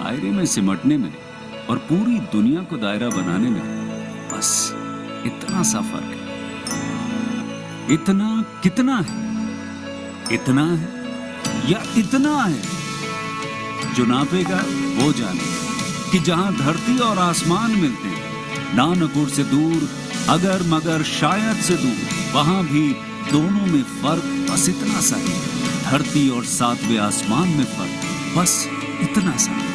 दायरे में सिमटने में और पूरी दुनिया को दायरा बनाने में बस इतना सा फर्क है। इतना कितना है? इतना है या इतना है? जो नापेगा वो जाने कि जहां धरती और आसमान मिलते हैं, नानकुर से दूर, अगर मगर शायद से दूर, वहां भी दोनों में फर्क बस इतना सा है। धरती और सातवें आसमान में फर्क बस इतना सा है।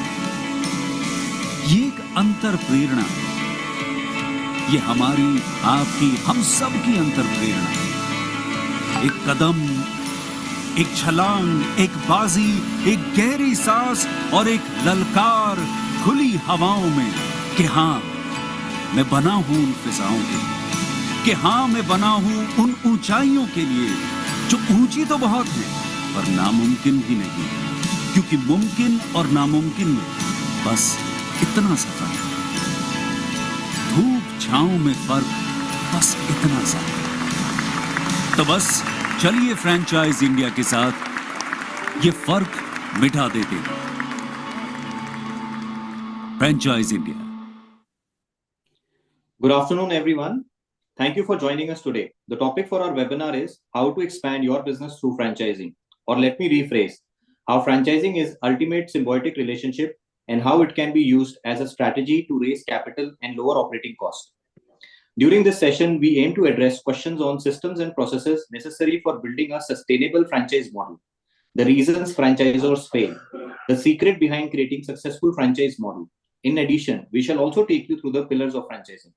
ये एक अंतर प्रेरणा है। ये हमारी, आपकी, हम सब की अंतर प्रेरणा है। एक कदम, एक छलांग, एक बाजी, एक गहरी सांस और एक ललकार खुली हवाओं में कि हाँ, मैं बना हूं उन फिजाओं के लिए, कि हाँ, मैं बना हूं उन ऊंचाइयों के लिए जो ऊंची तो बहुत है पर नामुमकिन भी नहीं, क्योंकि मुमकिन और नामुमकिन में बस इतना सा फर्क है। धूप छांव में फर्क बस इतना सा। तो बस चलिए फ्रेंचाइज इंडिया के साथ ये फर्क मिटा देते हैं। Franchise India. Good afternoon, everyone. Thank you for joining us today. The topic for our webinar is how to expand your business through franchising. Or let me rephrase, how franchising is ultimate symbiotic relationship and how it can be used as a strategy to raise capital and lower operating costs. During this session, we aim to address questions on systems and processes necessary for building a sustainable franchise model, the reasons franchisors fail, the secret behind creating successful franchise model. In addition, we shall also take you through the pillars of franchising.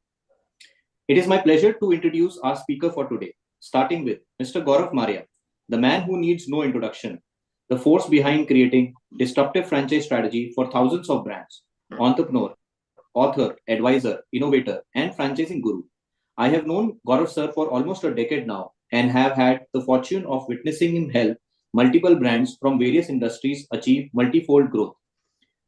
It is my pleasure to introduce our speaker for today, starting with Mr. Gaurav Maria, the man who needs no introduction, the force behind creating disruptive franchise strategy for thousands of brands, entrepreneur, author, advisor, innovator, and franchising guru. I have known Gaurav sir for almost a decade now and have had the fortune of witnessing him help multiple brands from various industries achieve multifold growth.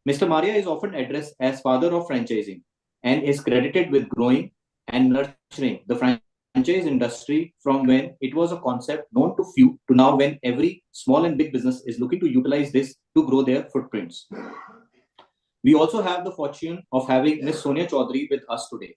Mr. Maria is often addressed as father of franchising and is credited with growing and nurturing the franchise industry from when it was a concept known to few to now when every small and big business is looking to utilize this to grow their footprints. We also have the fortune of having Ms. Sonia Chaudhary with us today.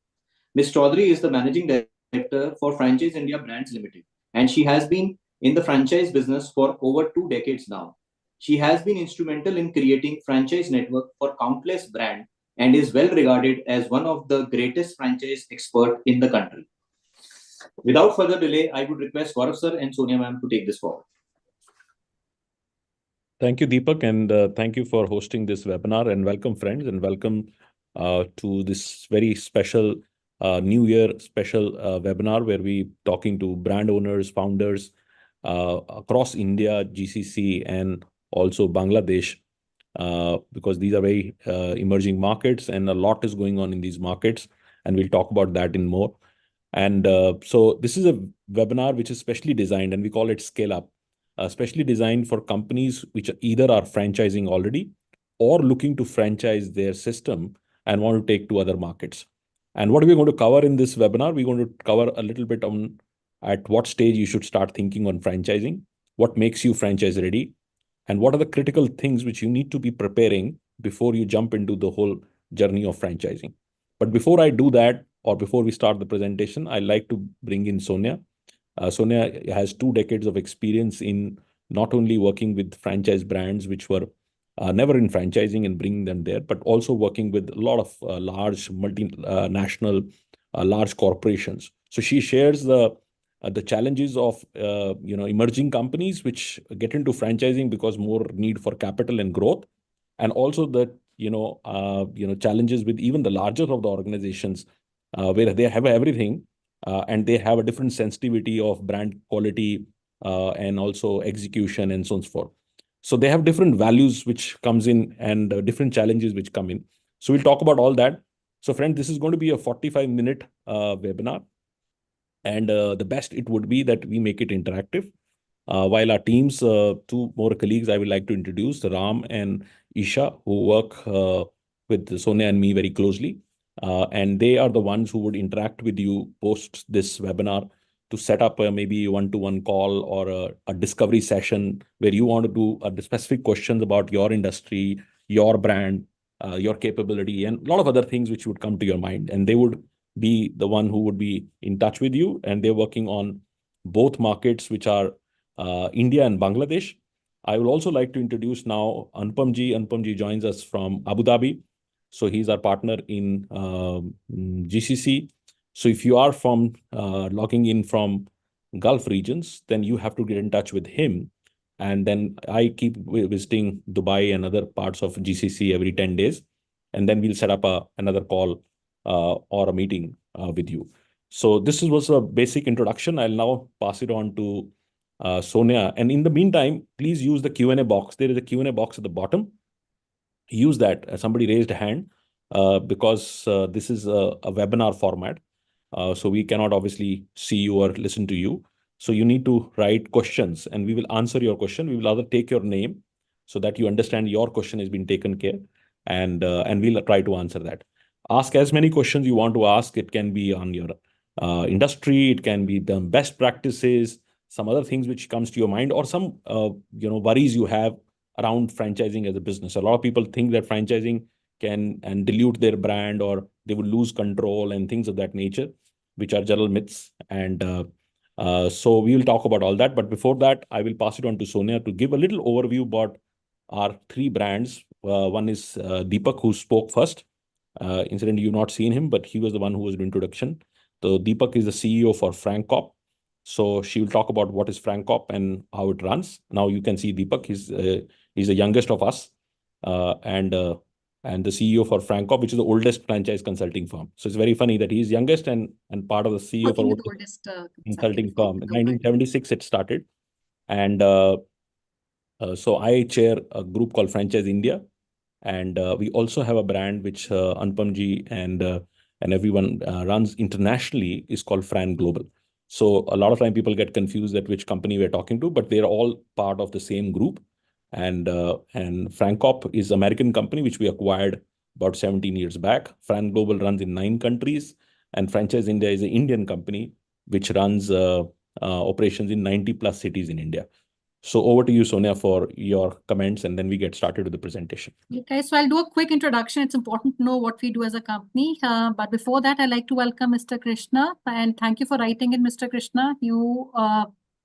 Ms. Chaudhary is the Managing Director for Franchise India Brands Limited, and she has been in the franchise business for over 2 decades now. She has been instrumental in creating franchise network for countless brands and is well regarded as one of the greatest franchise expert in the country. Without further delay, I would request Gaurav sir and Sonia ma'am to take this forward. Thank you, Deepak, and thank you for hosting this webinar, and welcome friends, and welcome to this very special New Year special webinar where we talking to brand owners, founders across India, GCC, and also Bangladesh, because these are very emerging markets and a lot is going on in these markets, and we'll talk about that in more. And so this is a webinar which is specially designed, and we call it Scale Up, specially designed for companies which either are franchising already or looking to franchise their system and want to take to other markets. And what we're going to cover in this webinar, we're going to cover a little bit on at what stage you should start thinking on franchising, what makes you franchise ready, and what are the critical things which you need to be preparing before you jump into the whole journey of franchising. But before I do that, or before we start the presentation, I'd like to bring in Sonia. Sonia has 2 decades of experience in not only working with franchise brands which were never in franchising and bringing them there, but also working with a lot of large multinational, large corporations. So she shares the challenges of emerging companies which get into franchising because more need for capital and growth, and also the challenges with even the larger of the organizations where they have everything and they have a different sensitivity of brand quality and also execution and so on and so forth. So they have different values which comes in and different challenges which come in. So we'll talk about all that. So friend, this is going to be a 45-minute webinar. And the best it would be that we make it interactive. While our teams, 2 more colleagues, I would like to introduce Ram and Isha, who work with Sonia and me very closely. And they are the ones who would interact with you post this webinar to set up maybe one-to-one call or a discovery session where you want to do specific questions about your industry, your brand, your capability, and a lot of other things which would come to your mind. And they would be the one who would be in touch with you. And they're working on both markets, which are India and Bangladesh. I will also like to introduce now Anupam ji. Anupam ji joins us from Abu Dhabi. So he's our partner in GCC. So if you are from logging in from Gulf regions, then you have to get in touch with him. And then I keep visiting Dubai and other parts of GCC every 10 days. And then we'll set up another call or a meeting with you. So this was a basic introduction. I'll now pass it on to Sonia. And in the meantime, please use the Q&A box. There is a Q&A box at the bottom. Use that. Somebody raised a hand because this is a webinar format. So we cannot obviously see you or listen to you. So you need to write questions and we will answer your question. We will either take your name so that you understand your question has been taken care, and we'll try to answer that. Ask as many questions you want to ask. It can be on your industry. It can be the best practices, some other things which comes to your mind, or some worries you have around franchising as a business. A lot of people think that franchising can dilute their brand, or they will lose control and things of that nature, which are general myths. And so we will talk about all that. But before that, I will pass it on to Sonia to give a little overview about our three brands. One is Deepak, who spoke first. Incidentally, you've not seen him, but he was the one who was the introduction. So Deepak is the CEO for FrankCop. So she will talk about what is FrankCop and how it runs. Now you can see Deepak. He's the youngest of us, and the CEO for FrankCop, which is the oldest franchise consulting firm. So it's very funny that he's youngest and part of the CEO for oldest consulting firm. In 1976, it started. And so I chair a group called Franchise India. And we also have a brand which Anupam ji and everyone runs internationally, is called Fran Global. So a lot of time people get confused at which company we're talking to, but they're all part of the same group. And FrankCop is an American company which we acquired about 17 years back. Fran Global runs in 9 countries, and Franchise India is an Indian company which runs operations in 90 plus cities in India. So over to you, Sonia, for your comments, and then we get started with the presentation. Okay, so I'll do a quick introduction. It's important to know what we do as a company. But before that, I'd like to welcome Mr. Krishna, and thank you for writing in, Mr. Krishna.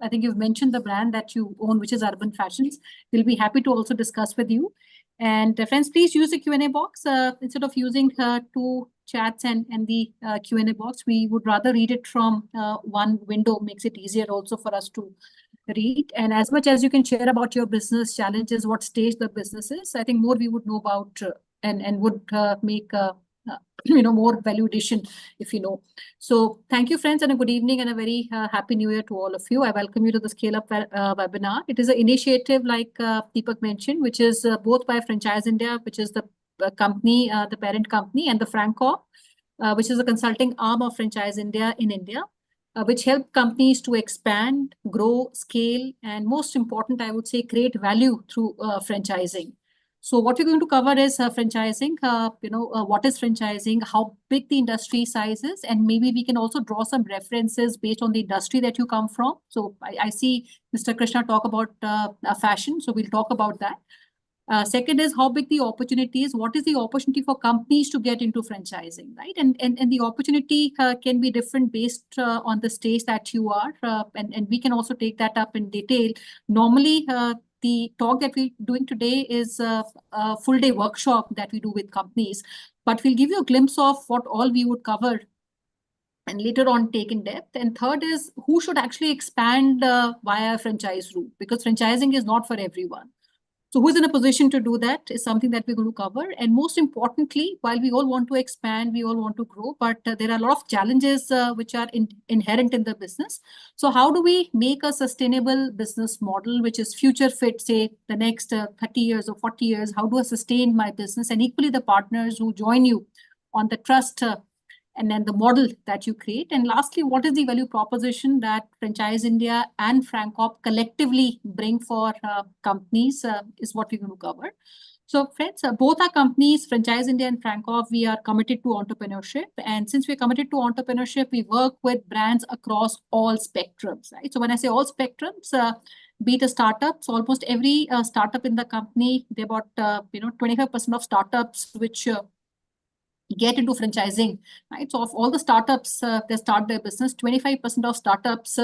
I think you've mentioned the brand that you own, which is Urban Fashions. We'll be happy to also discuss with you. And friends, please use the Q&A box instead of using 2 chats and the Q&A box. We would rather read it from one window. Makes it easier also for us to read. And as much as you can share about your business challenges, what stage the business is, I think more we would know about and would make more value addition if you know. So thank you, friends, and a good evening and a very happy new year to all of you. I welcome you to the Scale Up webinar. It is an initiative, like Deepak mentioned, which is both by Franchise India, which is the company, the parent company, and the FrankCop, which is a consulting arm of Franchise India in India, which help companies to expand, grow, scale, and most important, I would say, create value through franchising. So what we're going to cover is franchising, what is franchising, how big the industry size is, and maybe we can also draw some references based on the industry that you come from. So I see Mr. Krishna talk about fashion, so we'll talk about that. Second is how big the opportunity is. What is the opportunity for companies to get into franchising, right? And the opportunity can be different based on the stage that you are. And we can also take that up in detail. Normally, the talk that we're doing today is a full day workshop that we do with companies, but we'll give you a glimpse of what all we would cover and later on take in depth. And third is who should actually expand via franchise route, because franchising is not for everyone. So who's in a position to do that is something that we're going to cover. And most importantly, while we all want to expand, we all want to grow, but there are a lot of challenges which are inherent in the business. So how do we make a sustainable business model, which is future fit, say the next 30 years or 40 years? How do I sustain my business? And equally the partners who join you on the trust and then the model that you create. And lastly, what is the value proposition that Franchise India and FrankCop collectively bring for companies is what we're going to cover. So friends, both our companies, Franchise India and FrankCop, we are committed to entrepreneurship. And since we're committed to entrepreneurship, we work with brands across all spectrums, right? So when I say all spectrums, be it a startup. So almost every startup in the company, they about 25% of startups which get into franchising, right? So of all the startups they start their business, 25% of startups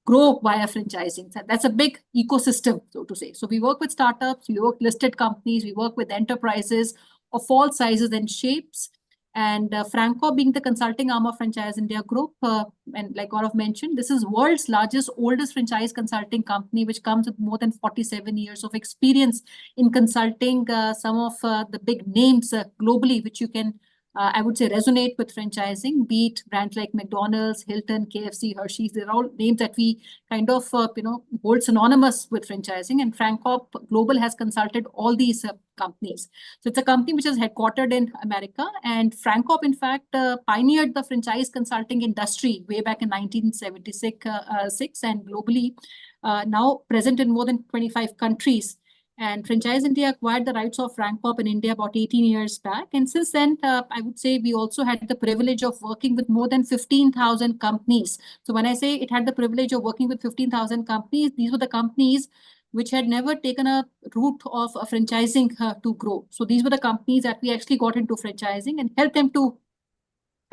grow via franchising. So that's a big ecosystem, so to say. So we work with startups, we work with listed companies, we work with enterprises of all sizes and shapes. And Franco, being the consulting arm of Franchise India Group, and like Gaurav mentioned, this is world's largest, oldest franchise consulting company, which comes with more than 47 years of experience in consulting some of the big names globally, which you can I would say resonate with franchising, be it brands like McDonald's, Hilton, KFC, Hershey's. They're all names that we kind of, hold synonymous with franchising. And Francorp Global has consulted all these companies. So it's a company which is headquartered in America. And Francorp, in fact, pioneered the franchise consulting industry way back in 1976 and globally, now present in more than 25 countries. And Franchise India acquired the rights of Francorp in India about 18 years back. And since then, I would say we also had the privilege of working with more than 15,000 companies. So when I say it had the privilege of working with 15,000 companies, these were the companies which had never taken a route of franchising to grow. So these were the companies that we actually got into franchising and helped them to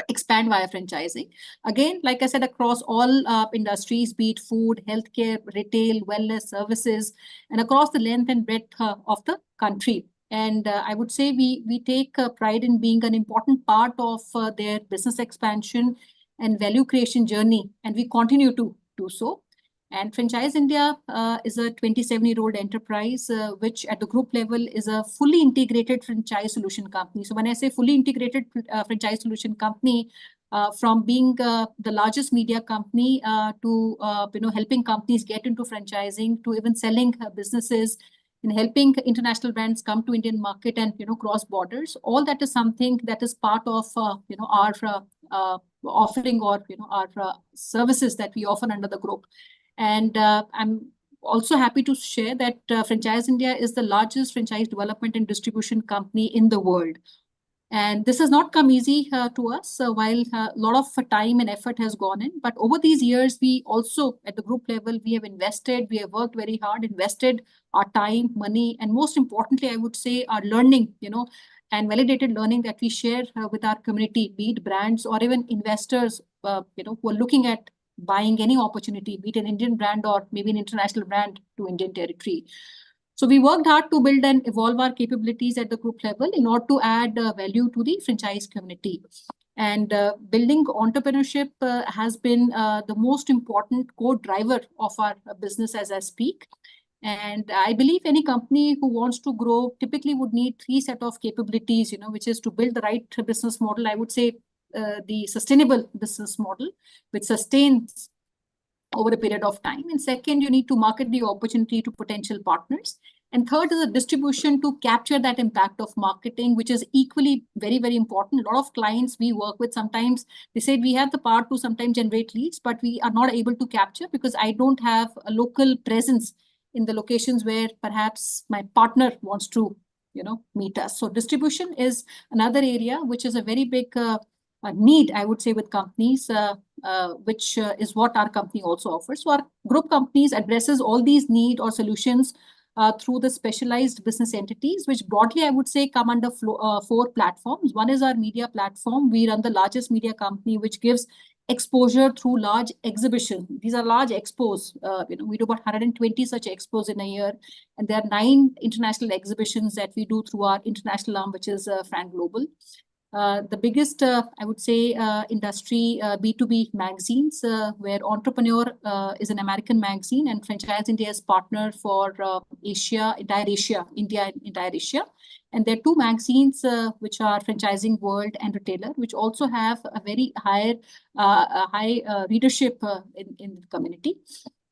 expand via franchising. Again, like I said, across all industries, be it food, healthcare, retail, wellness, services, and across the length and breadth of the country. And I would say we take pride in being an important part of their business expansion and value creation journey, and we continue to do so. And Franchise India is a 27-year-old enterprise, which at the group level is a fully integrated franchise solution company. So when I say fully integrated franchise solution company, from being the largest media company to helping companies get into franchising, to even selling businesses and helping international brands come to Indian market and cross borders, all that is something that is part of our offering or our services that we offer under the group. And I'm also happy to share that Franchise India is the largest franchise development and distribution company in the world. And this has not come easy to us while a lot of time and effort has gone in. But over these years, we also at the group level, we have invested, we have worked very hard, invested our time, money, and most importantly, I would say our learning, and validated learning that we share with our community, be it brands or even investors, who are looking at buying any opportunity, be it an Indian brand or maybe an international brand to Indian territory. So we worked hard to build and evolve our capabilities at the group level in order to add value to the franchise community. And building entrepreneurship has been the most important core driver of our business as I speak. And I believe any company who wants to grow typically would need three set of capabilities, which is to build the right business model. I would say the sustainable business model, which sustains over a period of time. And second, you need to market the opportunity to potential partners. And third is a distribution to capture that impact of marketing, which is equally very, very important. A lot of clients we work with, sometimes they say we have the power to sometimes generate leads, but we are not able to capture because I don't have a local presence in the locations where perhaps my partner wants to, meet us. So distribution is another area, which is a very big need, I would say, with companies, which is what our company also offers. So our group companies addresses all these needs or solutions through the specialized business entities, which broadly I would say come under four platforms. One is our media platform. We run the largest media company, which gives exposure through large exhibition. These are large expos. We do about 120 such expos in a year. And there are 9 international exhibitions that we do through our international arm, which is Fran Global. The biggest, I would say, industry B2B magazines, where Entrepreneur is an American magazine and Franchise India is partner for Asia, entire Asia, India, entire Asia. And there are 2 magazines which are Franchising World and Retailer, which also have a very high readership in the community.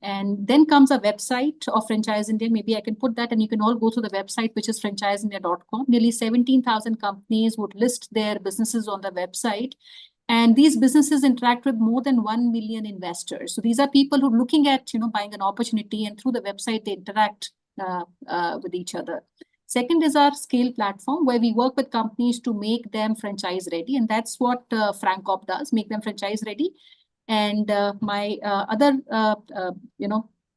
And then comes a website of Franchise India. Maybe I can put that and you can all go to the website, which is franchiseindia.com. Nearly 17,000 companies would list their businesses on the website. And these businesses interact with more than 1 million investors. So these are people who are looking at, buying an opportunity, and through the website, they interact with each other. Second is our scale platform, where we work with companies to make them franchise ready. And that's what Francorp does, make them franchise ready. And my other,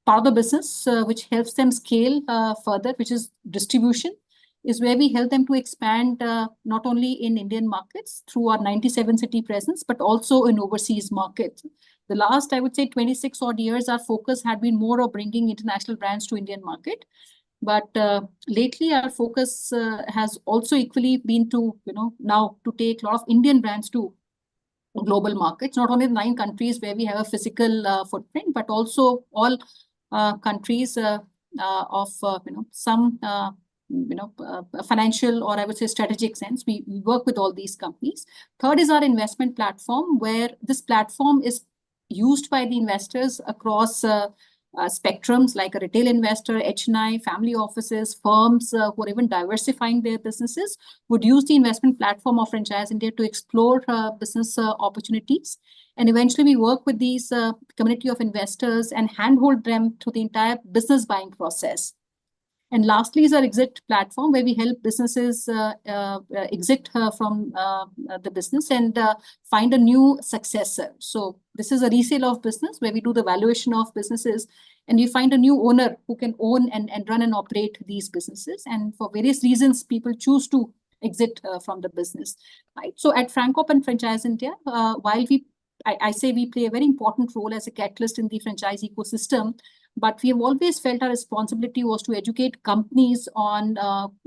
part of the business which helps them scale further, which is distribution, is where we help them to expand not only in Indian markets through our 97 city presence, but also in overseas markets. The last, I would say, 26 odd years, our focus had been more of bringing international brands to Indian market. But lately, our focus has also equally been to, now to take a lot of Indian brands to global markets, not only the 9 countries where we have a physical footprint, but also all countries of some financial, or I would say strategic sense. We work with all these companies. Third is our investment platform, where this platform is used by the investors across spectrums, like a retail investor, HNI, family offices, firms who are even diversifying their businesses, would use the investment platform of Franchise India to explore business opportunities. And eventually we work with these community of investors and handhold them through the entire business buying process. And lastly is our exit platform, where we help businesses exit from the business and find a new successor. So this is a resale of business where we do the valuation of businesses, and you find a new owner who can own and run and operate these businesses. And for various reasons, people choose to exit from the business. Right. So at FranCorp and Franchise India, while I say we play a very important role as a catalyst in the franchise ecosystem, but we have always felt our responsibility was to educate companies on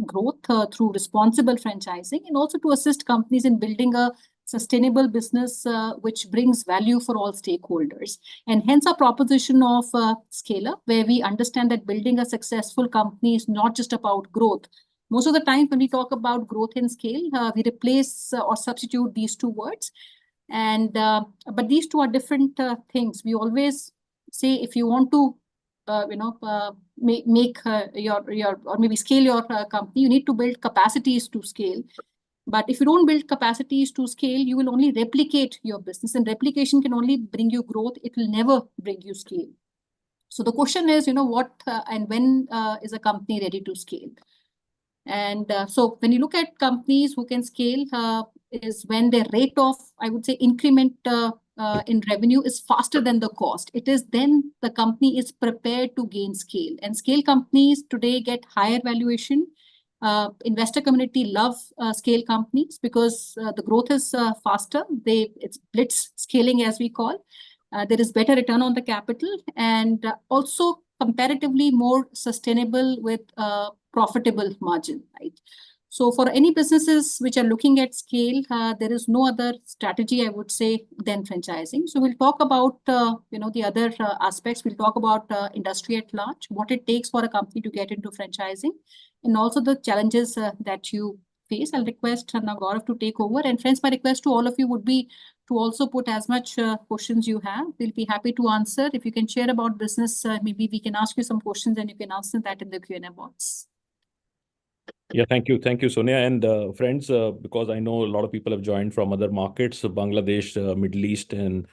growth through responsible franchising, and also to assist companies in building a sustainable business which brings value for all stakeholders. And hence our proposition of Scale Up, where we understand that building a successful company is not just about growth. Most of the time when we talk about growth and scale, we replace or substitute these two words. And but these two are different things. We always say, if you want to make your or maybe scale your company, you need to build capacities to scale. But if you don't build capacities to scale, you will only replicate your business, and replication can only bring you growth. It will never bring you scale. So the question is, what and when is a company ready to scale? And so when you look at companies who can scale, is when their rate of, I would say, increment in revenue is faster than the cost. It is then the company is prepared to gain scale. And scale companies today get higher valuation. Investor community love scale companies because the growth is faster. It's blitz scaling, as we call. There is better return on the capital, and also comparatively more sustainable with profitable margin, right? So for any businesses which are looking at scale, there is no other strategy, I would say, than franchising. So we'll talk about, the other aspects. We'll talk about industry at large, what it takes for a company to get into franchising, and also the challenges that you face. I'll request now Gaurav to take over. And friends, my request to all of you would be to also put as much questions you have. We'll be happy to answer. If you can share about business, maybe we can ask you some questions and you can answer that in the Q&A box. Yeah, thank you. Thank you, Sonia. And friends, because I know a lot of people have joined from other markets, Bangladesh, Middle East, and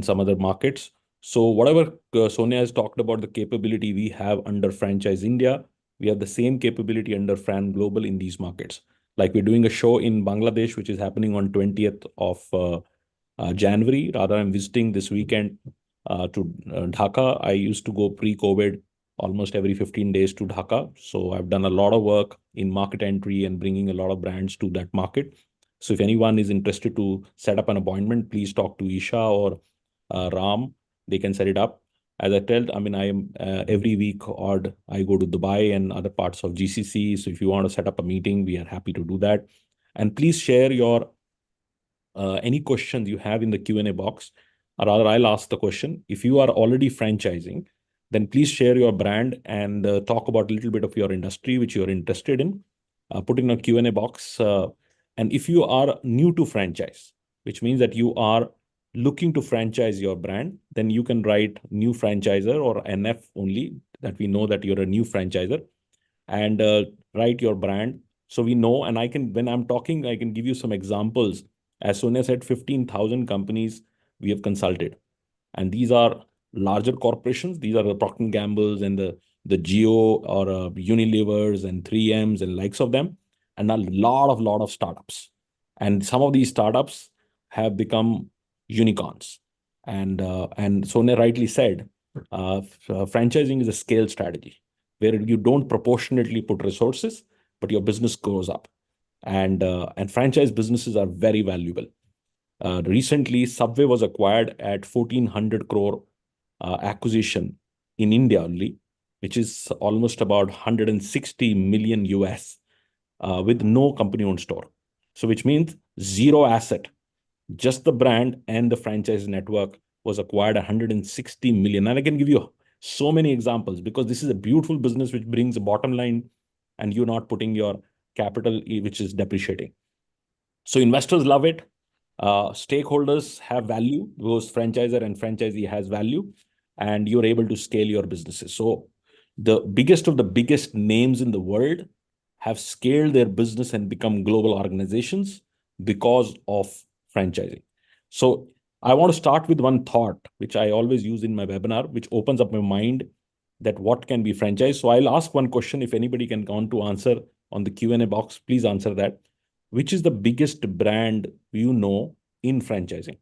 some other markets. So whatever Sonia has talked about, the capability we have under Franchise India, we have the same capability under Fran Global in these markets. Like we're doing a show in Bangladesh, which is happening on 20th of January. Rather, I'm visiting this weekend to Dhaka. I used to go pre-COVID almost every 15 days to Dhaka. So I've done a lot of work in market entry and bringing a lot of brands to that market. So if anyone is interested to set up an appointment, please talk to Isha or Ram. They can set it up. As I tell, I mean, I am every week odd, I go to Dubai and other parts of GCC. So if you want to set up a meeting, we are happy to do that. And please share your any questions you have in the Q&A box. Or rather, I'll ask the question. If you are already franchising, then please share your brand and talk about a little bit of your industry, which you're interested in. Put in a Q&A box. And if you are new to franchise, which means that you are looking to franchise your brand, then you can write new franchisor or NF only, that we know that you're a new franchisor, and write your brand. So we know, and I can, when I'm talking, I can give you some examples. As Sonia said, 15,000 companies we have consulted. And these are larger corporations. These are the Procter & Gamble's and the Geo or Unilevers and 3Ms and likes of them, and a lot of startups. And some of these startups have become unicorns. And Sonia rightly said Franchising is a scale strategy where you don't proportionately put resources, but your business grows up. And franchise businesses are very valuable. Recently, Subway was acquired at 1,400 crore acquisition in India only, which is almost about 160 million US, with no company-owned store. So which means zero asset, just the brand and the franchise network was acquired 160 million. And I can give you so many examples because this is a beautiful business which brings a bottom line and you're not putting your capital, which is depreciating. So investors love it. Stakeholders have value, because franchisor and franchisee has value, and you're able to scale your businesses. So the biggest of the biggest names in the world have scaled their business and become global organizations because of franchising. So I want to start with one thought, which I always use in my webinar, which opens up my mind that what can be franchise. So I'll ask one question. If anybody can go on to answer on the Q&A box, please answer that. Which is the biggest brand you know in franchising?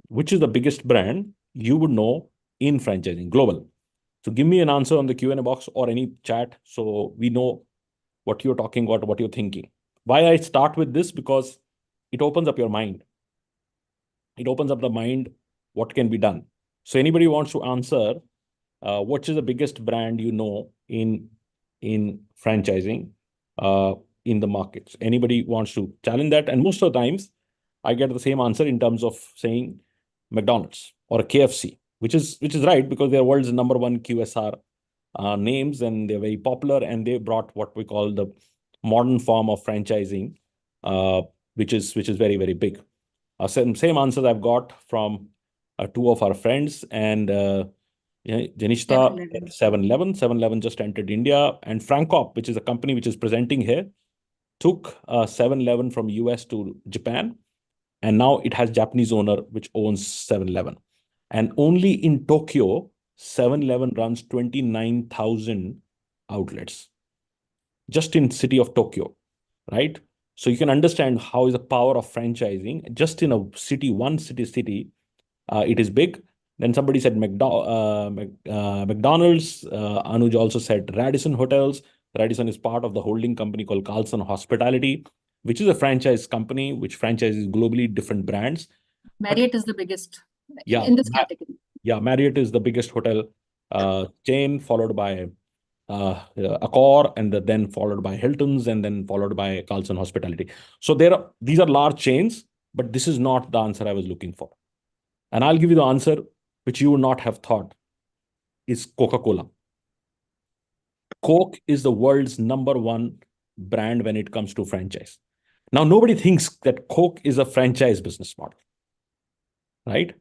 Which is the biggest brand you would know in franchising, global? So give me an answer on the Q&A box or any chat so we know what you're talking about, what you're thinking. Why I start with this? Because it opens up your mind. It opens up the mind, what can be done. So anybody wants to answer, what is the biggest brand you know in franchising, in the markets? Anybody wants to challenge that? And most of the times, I get the same answer in terms of saying McDonald's or KFC, which is right because they're world's number one QSR names, and they're very popular, and they brought what we call the modern form of franchising, uh, which is very, very big. Same answers I've got from two of our friends, and Janishta 7-Eleven. 7-Eleven. 7-Eleven just entered India, and Francop, which is a company which is presenting here, took 7-Eleven from US to Japan, and now it has Japanese owner which owns 7-Eleven. And only in Tokyo, 7-Eleven runs 29,000 outlets, just in city of Tokyo, right? So you can understand how is the power of franchising just in a city, one city. It is big. Then somebody said McDonald's. Anuj also said Radisson Hotels. Radisson is part of the holding company called Carlson Hospitality, which is a franchise company which franchises globally different brands. Marriott is the biggest Yeah, in this category. yeah, Marriott is the biggest hotel chain, followed by Accor, and then followed by Hilton's, and then followed by Carlson Hospitality. So these are large chains, but this is not the answer I was looking for. And I'll give you the answer which you would not have thought is Coca-Cola. Coke is the world's number one brand when it comes to franchise. Now, nobody thinks that Coke is a franchise business model, right?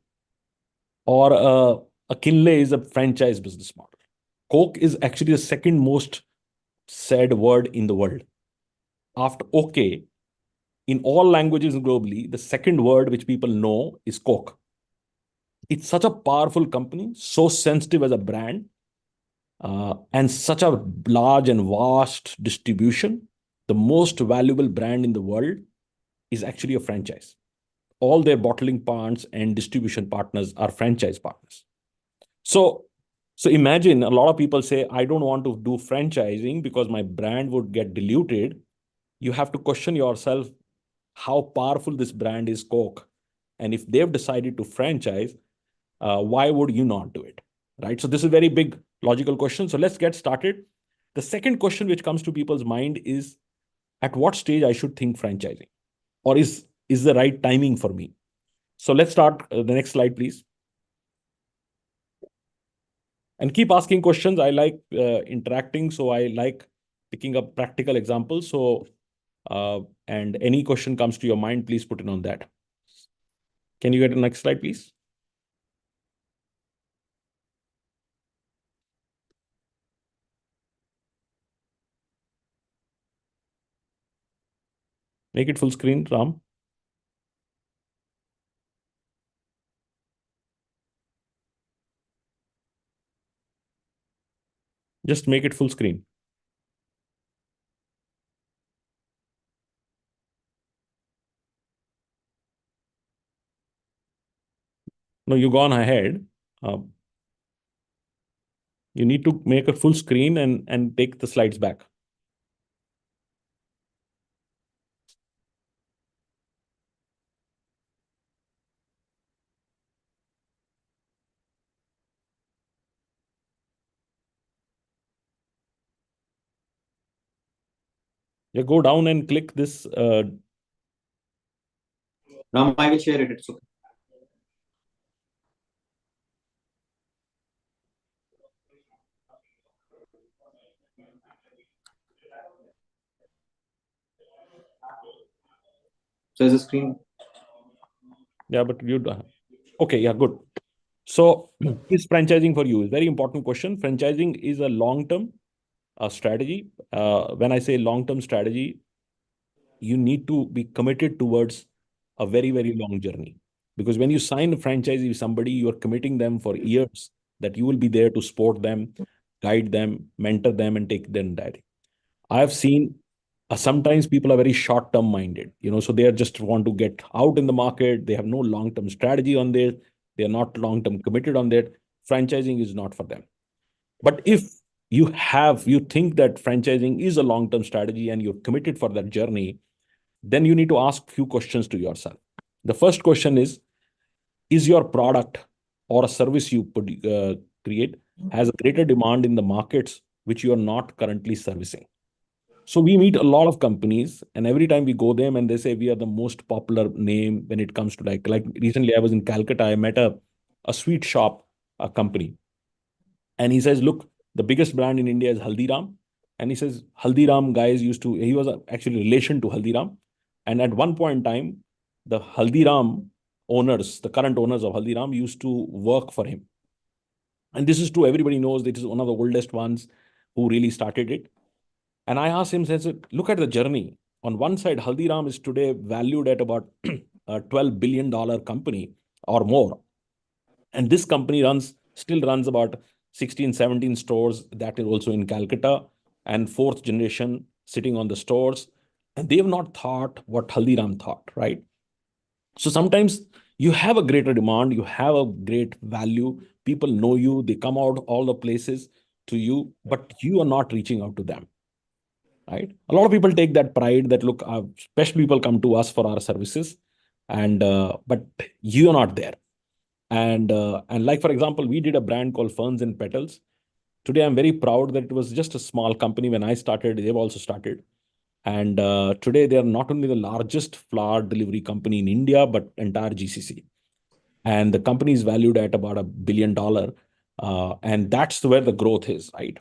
Or a Kinley is a franchise business model. Coke is actually the second most said word in the world. After OK, in all languages globally, the second word which people know is Coke. It's such a powerful company, so sensitive as a brand, and such a large and vast distribution. The most valuable brand in the world is actually a franchise. All their bottling plants and distribution partners are franchise partners. So, so imagine a lot of people say, I don't want to do franchising because my brand would get diluted. You have to question yourself how powerful this brand is, Coke. And if they've decided to franchise, why would you not do it? Right? So this is a very big logical question. So let's get started. The second question which comes to people's mind is, at what stage I should think franchising? Or is the right timing for me? So let's start. The next slide, please. And keep asking questions. I like interacting, so I like picking up practical examples. So, and any question comes to your mind, please put it on that. Can you get the next slide, please? Make it full screen, Ram. Just make it full screen. No, you gone ahead. You need to make a full screen and take the slides back. Yeah, go down and click this. Ram, I will share it. It's okay. So is the screen? Yeah, but you. Okay, yeah, good. So, is franchising for you? Very important question. Franchising is a long-term strategy. When I say long-term strategy, you need to be committed towards a very, very long journey. Because when you sign a franchise with somebody, you are committing them for years that you will be there to support them, guide them, mentor them, and take them that. I have seen sometimes people are very short-term minded, so they are just want to get out in the market. They have no long-term strategy on this. They are not long-term committed on that. Franchising is not for them. But if you think that franchising is a long-term strategy and you're committed for that journey, then you need to ask few questions to yourself. The first question is your product or a service you create has a greater demand in the markets which you are not currently servicing? So we meet a lot of companies, and every time we go them and they say we are the most popular name when it comes to like recently I was in Calcutta. I met a sweet shop, a company, and he says, look, the biggest brand in India is Haldiram. And he says, Haldiram guys he was actually relation to Haldiram. And at one point in time, the Haldiram owners, the current owners of Haldiram used to work for him. And this is true. Everybody knows that it is one of the oldest ones who really started it. And I asked him, says, look at the journey. On one side, Haldiram is today valued at about a $12 billion company or more. And this company still runs about 16, 17 stores that is also in Calcutta, and fourth generation sitting on the stores. And they have not thought what Haldiram thought, right? So sometimes you have a greater demand, you have a great value, people know you, they come out all the places to you, but you are not reaching out to them, right? A lot of people take that pride that, look, special people come to us for our services, and but you are not there. And like, for example, we did a brand called Ferns and Petals. Today, I'm very proud that it was just a small company. When I started, they've also started. And today, they are not only the largest flower delivery company in India, but entire GCC. And the company is valued at about $1 billion. And that's where the growth is, right?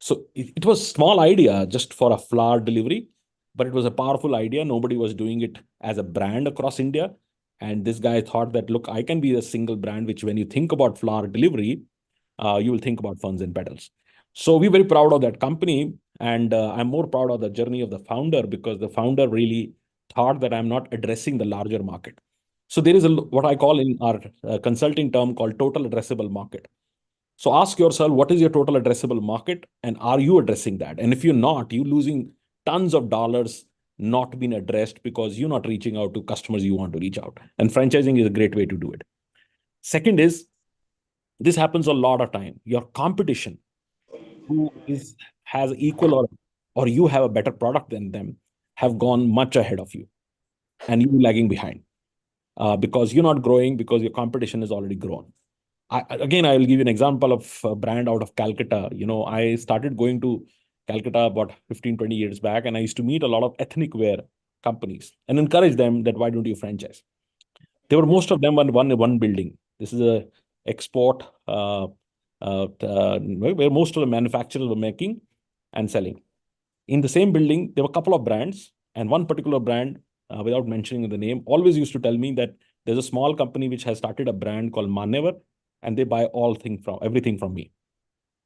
So it was a small idea just for a flower delivery, but it was a powerful idea. Nobody was doing it as a brand across India. And this guy thought that, look, I can be a single brand, which when you think about flower delivery, you will think about Ferns and Petals. So we're very proud of that company. And I'm more proud of the journey of the founder, because the founder really thought that I'm not addressing the larger market. So there is what I call in our consulting term called total addressable market. So ask yourself, what is your total addressable market, and are you addressing that? And if you're not, you're losing tons of dollars not being addressed because you're not reaching out to customers you want to reach out. And franchising is a great way to do it. Second is, this happens a lot of time. Your competition, who has equal or you have a better product than them, have gone much ahead of you, and you're lagging behind because you're not growing because your competition has already grown. Again, I will give you an example of a brand out of Calcutta. I started going to Calcutta about 15, 20 years back, and I used to meet a lot of ethnic wear companies and encourage them that, why don't you franchise? They were, most of them, one building. This is a export where most of the manufacturers were making and selling. In the same building, there were a couple of brands, and one particular brand, without mentioning the name, always used to tell me that there's a small company which has started a brand called Manevar, and they buy everything from me.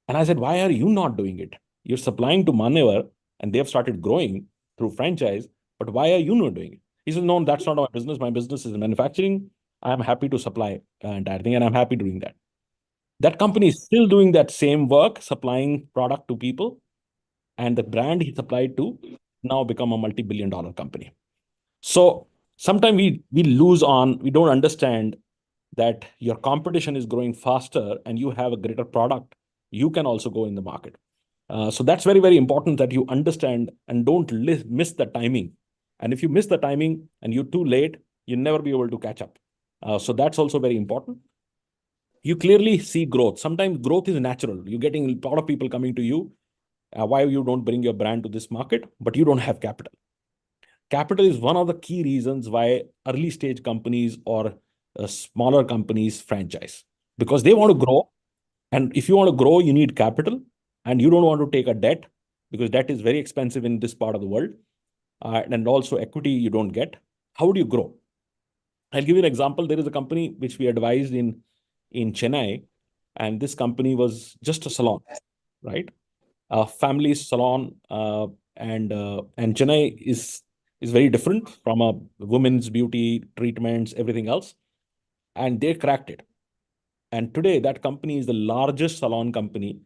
And I said, why are you not doing it? You're supplying to Manevar, and they have started growing through franchise, but why are you not doing it? He said, no, that's not my business. My business is manufacturing. I'm happy to supply entire thing, and I'm happy doing that. That company is still doing that same work, supplying product to people, and the brand he supplied to now become a multi-billion dollar company. So sometimes we don't understand that your competition is growing faster and you have a greater product you can also go in the market. So that's very, very important that you understand and don't miss the timing. And if you miss the timing and you're too late, you'll never be able to catch up. So that's also very important. You clearly see growth. Sometimes growth is natural. You're getting a lot of people coming to you. Why you don't bring your brand to this market, but you don't have capital. Capital is one of the key reasons why early stage companies or smaller companies franchise, because they want to grow. And if you want to grow, you need capital, and you don't want to take a debt because debt is very expensive in this part of the world. And also equity you don't get. How would you grow? I'll give you an example. There is a company which we advised in Chennai, and this company was just a salon, right? A family salon, and Chennai is very different from a women's beauty treatments, everything else, and they cracked it. And today, that company is the largest salon company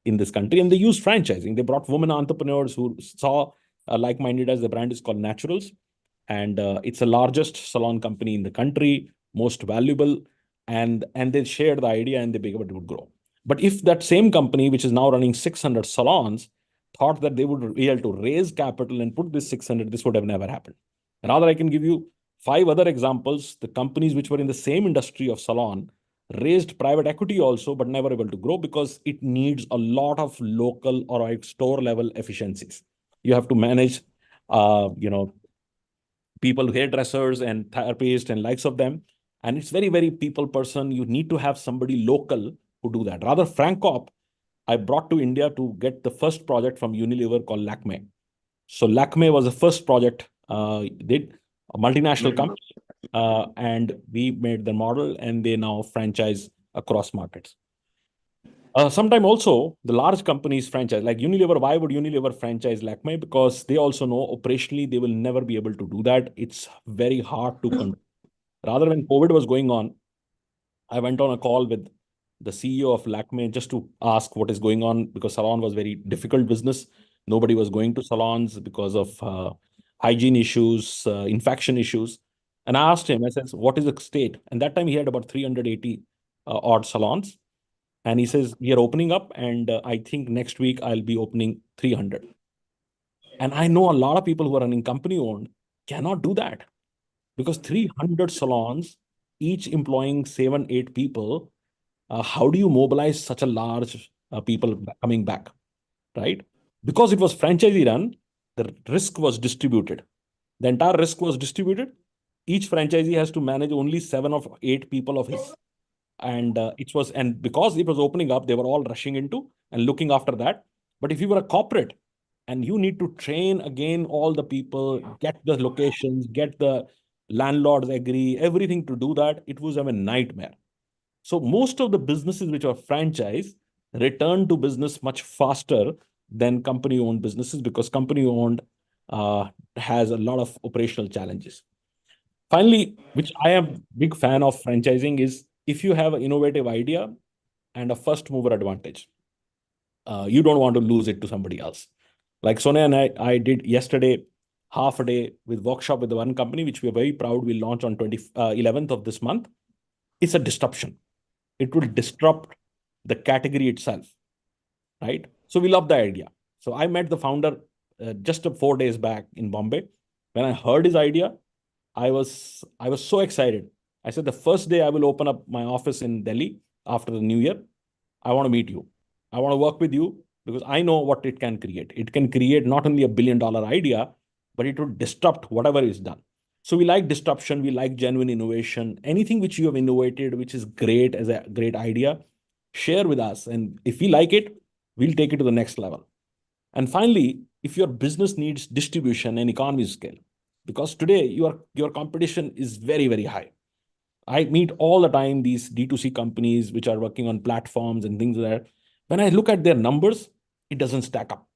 in this country, and they use franchising. They brought women entrepreneurs who saw like-minded, as the brand is called, Naturals, and it's the largest salon company in the country, most valuable, and they shared the idea and they became able to grow. But if that same company, which is now running 600 salons, thought that they would be able to raise capital and put this 600, this would have never happened. Rather, I can give you 5 other examples. The companies which were in the same industry of salon raised private equity also, but never able to grow because it needs a lot of local or like store level efficiencies. You have to manage, people, hairdressers and therapists and likes of them. And it's very, very people person. You need to have somebody local who do that. Rather, Francop, I brought to India to get the first project from Unilever called Lakme. So Lakme was the first project, did a multinational company, and we made the model, and they now franchise across markets. Sometime also the large companies franchise, like Unilever. Why would Unilever franchise Lakme? Because they also know operationally they will never be able to do that. It's very hard to control. Rather, when COVID was going on, I went on a call with the CEO of Lakme just to ask what is going on, because salon was very difficult business. Nobody was going to salons because of hygiene issues, infection issues. And I asked him, I said, what is the state? And that time he had about 380 odd salons. And he says, we are opening up, and I think next week I'll be opening 300. And I know a lot of people who are running company owned cannot do that, because 300 salons, each employing 7, 8 people, how do you mobilize such a large people coming back, right? Because it was franchisee run, the risk was distributed. The entire risk was distributed. Each franchisee has to manage only 7 or 8 people of his. And because it was opening up, they were all rushing into and looking after that. But if you were a corporate and you need to train again all the people, get the locations, get the landlords agree, everything to do that, it was a nightmare. So most of the businesses which are franchise return to business much faster than company-owned businesses, because company-owned has a lot of operational challenges. Finally, which I am big fan of franchising, is if you have an innovative idea and a first mover advantage, you don't want to lose it to somebody else. Like Sonia and I did yesterday, half a day with workshop with the one company, which we are very proud we launch on 11th of this month. It's a disruption. It will disrupt the category itself, right? So we love the idea. So I met the founder just 4 days back in Bombay. When I heard his idea, I was so excited. I said, the first day I will open up my office in Delhi after the new year. I want to meet you. I want to work with you because I know what it can create. It can create not only $1 billion idea, but it will disrupt whatever is done. So we like disruption. We like genuine innovation. Anything which you have innovated, which is great as a great idea, share with us. And if we like it, we'll take it to the next level. And finally, if your business needs distribution and economy scale, because today your competition is very, very high. I meet all the time these D2C companies which are working on platforms and things like that. When I look at their numbers, it doesn't stack up.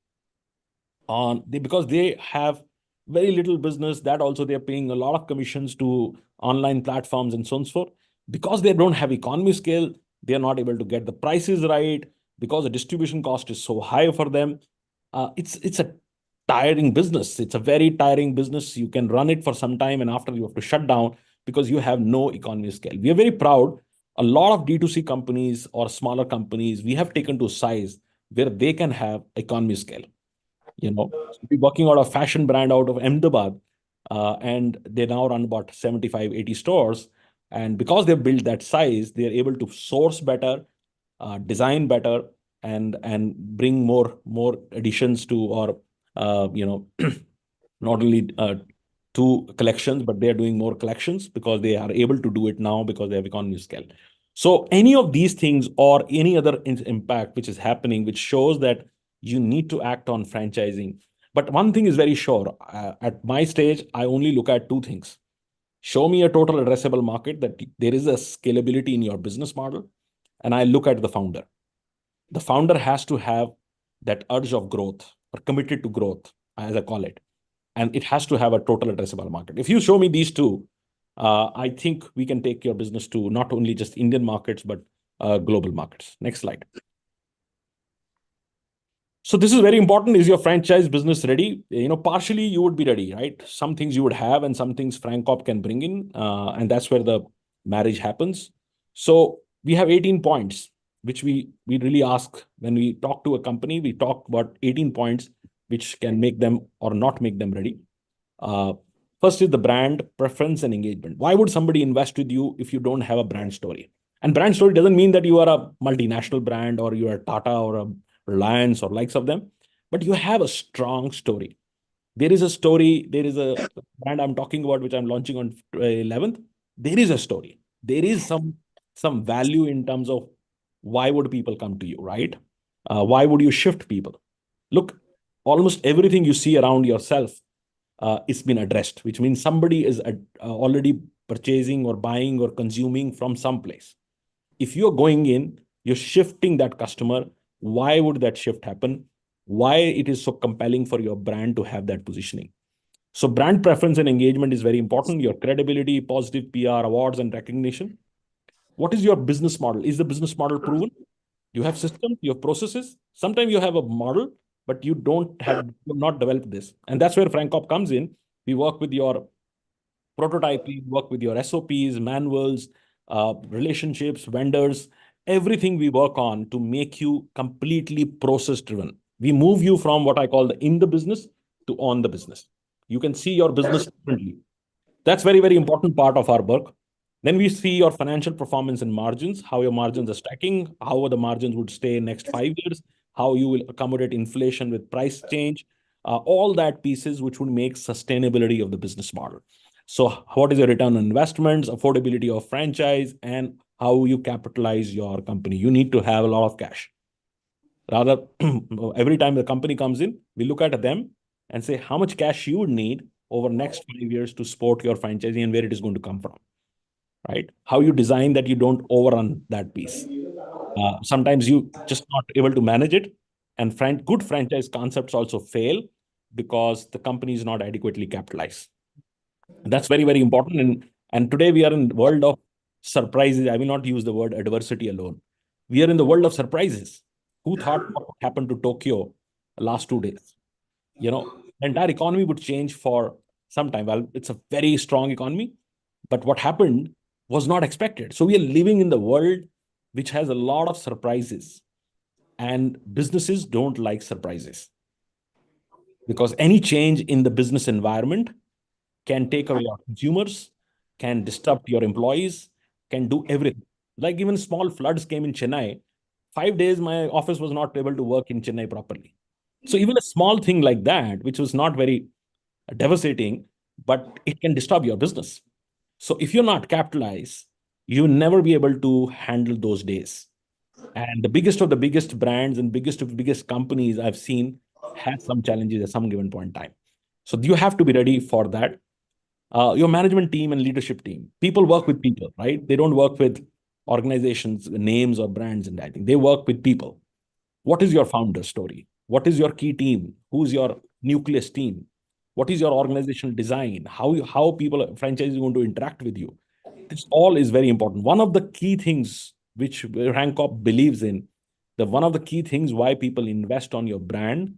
Because they have very little business, that also they're paying a lot of commissions to online platforms and so on and so forth. Because they don't have economy scale, they are not able to get the prices right, because the distribution cost is so high for them. It's a tiring business. It's a very tiring business. You can run it for some time and after you have to shut down because you have no economy scale. We are very proud A lot of D2C companies or smaller companies, we have taken to size where they can have economy scale. We're working on a fashion brand out of Ahmedabad, and they now run about 75, 80 stores. And because they've built that size, they're able to source better, design better, and bring more additions to, or not only two collections, but they're doing more collections because they are able to do it now because they have economy of scale. So any of these things or any other impact which is happening, which shows that you need to act on franchising. But one thing is very sure, at my stage, I only look at two things. Show me a total addressable market, that there is a scalability in your business model, and I look at the founder. The founder has to have that urge of growth or committed to growth, as I call it. And it has to have a total addressable market. If you show me these two, I think we can take your business to not only just Indian markets, but global markets. Next slide. So this is very important. Is your franchise business ready? Partially you would be ready, right? Some things you would have and some things FranCop can bring in. And that's where the marriage happens. So we have 18 points, which we really ask when we talk to a company. We talk about 18 points, which can make them or not make them ready. First is the brand preference and engagement. Why would somebody invest with you if you don't have a brand story? And brand story doesn't mean that you are a multinational brand or you are Tata or a Reliance or likes of them, but you have a strong story. There is a story. There is a brand I'm talking about, which I'm launching on 11th. There is a story. There is some value in terms of why would people come to you, right? Why would you shift people? Look, almost everything you see around yourself it's been addressed, which means somebody is already purchasing or buying or consuming from some place. If you're going in, you're shifting that customer. Why would that shift happen? Why it is so compelling for your brand to have that positioning? So brand preference and engagement is very important. Your credibility, positive PR, awards, and recognition. What is your business model? Is the business model proven? You have systems, you have processes. Sometimes you have a model, but you not developed this. And that's where FranCop comes in. We work with your prototyping, work with your SOPs, manuals, relationships, vendors, everything we work on to make you completely process driven. We move you from what I call the in the business to on the business. You can see your business differently. That's very, very important part of our work. Then we see your financial performance and margins, how your margins are stacking, how the margins would stay next 5 years, how you will accommodate inflation with price change, all that pieces which would make sustainability of the business model. So what is your return on investments, affordability of franchise, and how you capitalize your company? You need to have a lot of cash. Rather, every time the company comes in, we look at them and say how much cash you would need over next 5 years to support your franchising and where it is going to come from, right? How you design that you don't overrun that piece. Sometimes you just not able to manage it, and good franchise concepts also fail because the company is not adequately capitalized. That's very, very important. And today we are in the world of surprises. I will not use the word adversity alone. We are in the world of surprises. Who thought what happened to Tokyo last 2 days? The entire economy would change for some time. Well, it's a very strong economy, but what happened was not expected. So we are living in the world which has a lot of surprises, and businesses don't like surprises because any change in the business environment can take away your consumers, can disrupt your employees, can do everything. Like even small floods came in Chennai. 5 days, my office was not able to work in Chennai properly. So even a small thing like that, which was not very devastating, but it can disturb your business. So if you're not capitalized, you will never be able to handle those days. And the biggest of the biggest brands and biggest of the biggest companies I've seen had some challenges at some given point in time. So you have to be ready for that. Your management team and leadership team. People work with people, right? They don't work with organizations, names, or brands and I think they work with people. What is your founder story? What is your key team? Who's your nucleus team? What is your organizational design? How people, franchises, are going to interact with you? This all is very important. One of the key things which FranCop believes in, one of the key things why people invest on your brand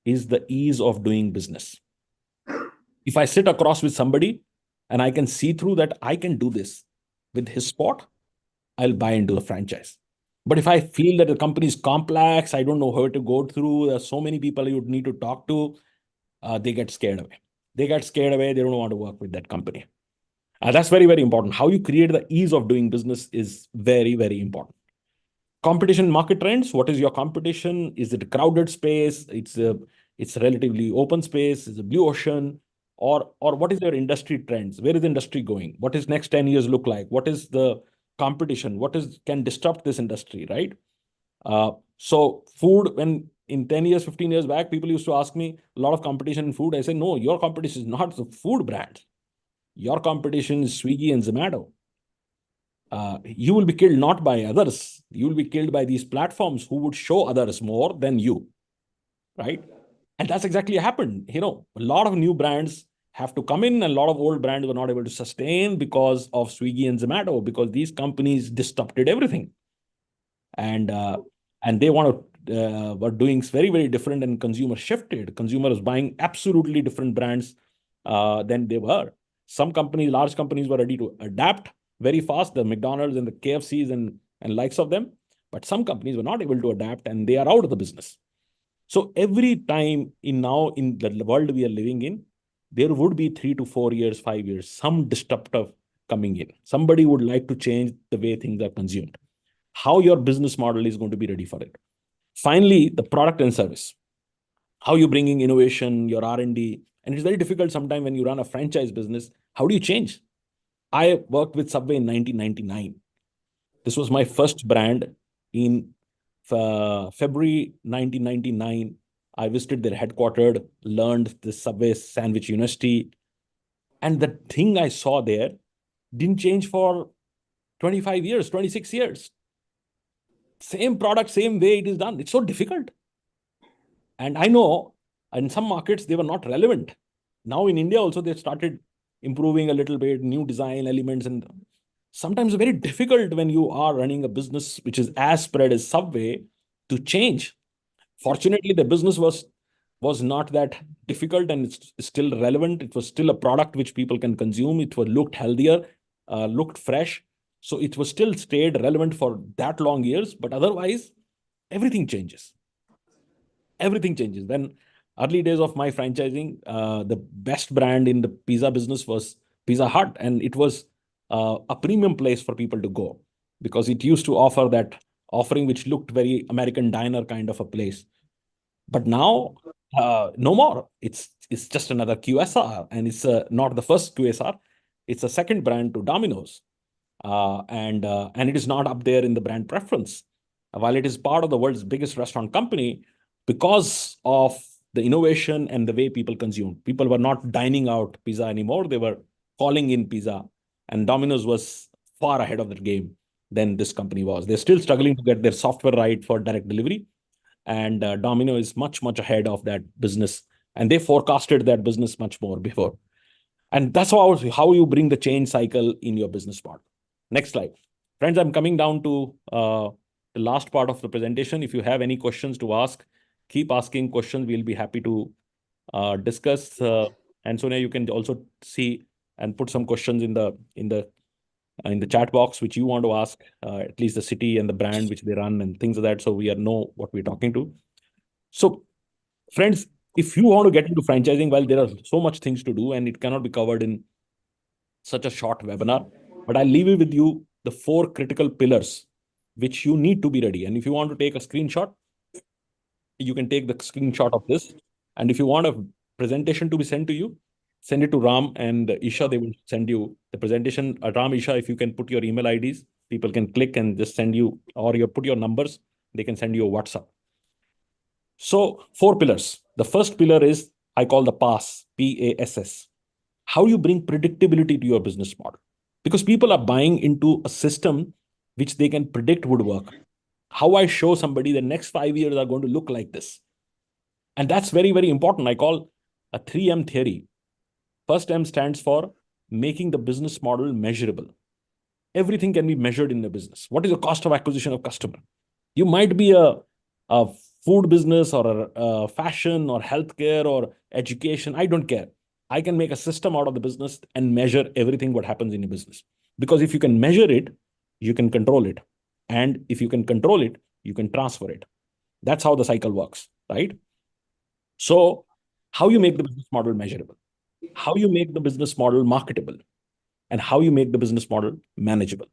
is the ease of doing business. If I sit across with somebody and I can see through that I can do this with his spot, I'll buy into the franchise. But if I feel that the company is complex, I don't know how to go through, there's so many people you would need to talk to, they get scared away. They get scared away. They don't want to work with that company. That's very, very important. How you create the ease of doing business is very, very important. Competition market trends. What is your competition? Is it a crowded space? It's a relatively open space. It's a blue ocean. Or what is your industry trends? Where is the industry going? What is next 10 years look like? What is the competition? What is can disrupt this industry, right? So food, when in 10 years, 15 years back, people used to ask me a lot of competition in food. I say, no, your competition is not the food brand. Your competition is Swiggy and Zomato. You will be killed not by others. You will be killed by these platforms who would show others more than you, right? And that's exactly happened. A lot of new brands have to come in, and a lot of old brands were not able to sustain because of Swiggy and Zomato, because these companies disrupted everything. And they were doing very, very different, and consumer shifted. Consumers buying absolutely different brands than they were. Some companies, large companies, were ready to adapt very fast, the McDonald's and the KFCs and likes of them. But some companies were not able to adapt, and they are out of the business. So every time in the world we are living in, there would be 3 to 4 years, 5 years, some disruptive coming in. Somebody would like to change the way things are consumed. How your business model is going to be ready for it. Finally, the product and service. How you bringing innovation, your R&D. And it's very difficult sometimes when you run a franchise business. How do you change? I worked with Subway in 1999. This was my first brand in February 1999. I visited their headquarters, learned the Subway Sandwich University. And the thing I saw there didn't change for 25 years, 26 years. Same product, same way it is done. It's so difficult. And I know in some markets, they were not relevant. Now in India also, they started improving a little bit, new design elements. And sometimes it's very difficult when you are running a business which is as spread as Subway to change. Fortunately, the business was not that difficult, and it's still relevant. It was still a product which people can consume. It was looked healthier, looked fresh. So it was still stayed relevant for that long years. But otherwise, everything changes. Everything changes. When early days of my franchising, the best brand in the pizza business was Pizza Hut, and it was a premium place for people to go because it used to offer that offering which looked very American diner kind of a place. But now, no more. It's just another QSR, and it's not the first QSR. It's a second brand to Domino's, and it is not up there in the brand preference. While it is part of the world's biggest restaurant company, because of the innovation and the way people consumed, people were not dining out pizza anymore. They were calling in pizza, and Domino's was far ahead of the game than this company was. They're still struggling to get their software right for direct delivery. And Domino is much, much ahead of that business. And they forecasted that business much more before. And that's how you bring the change cycle in your business model. Next slide. Friends, I'm coming down to the last part of the presentation. If you have any questions to ask, keep asking questions. We'll be happy to discuss. And Sonia, you can also see and put some questions in the chat box which you want to ask, at least the city and the brand which they run and things like that, so we know what we're talking to. So, friends, if you want to get into franchising, well, there are so much things to do, and it cannot be covered in such a short webinar. But I'll leave it with you the 4 critical pillars which you need to be ready. And if you want to take a screenshot, you can take the screenshot of this. And if you want a presentation to be sent to you, send it to Ram and Isha. They will send you the presentation. Ram, Isha, if you can put your email IDs, people can click and just send you, or you put your numbers, they can send you a WhatsApp. So 4 pillars. The first pillar is, I call the PASS, P-A-S-S. How you bring predictability to your business model. Because people are buying into a system which they can predict would work. How I show somebody the next 5 years are going to look like this. And that's very, very important. I call a 3M theory. First M stands for making the business model measurable. Everything can be measured in the business. What is the cost of acquisition of customer? You might be a food business or a fashion or healthcare or education. I don't care. I can make a system out of the business and measure everything what happens in your business. Because if you can measure it, you can control it. And if you can control it, you can transfer it. That's how the cycle works, right? So how you make the business model measurable, how you make the business model marketable, and how you make the business model manageable.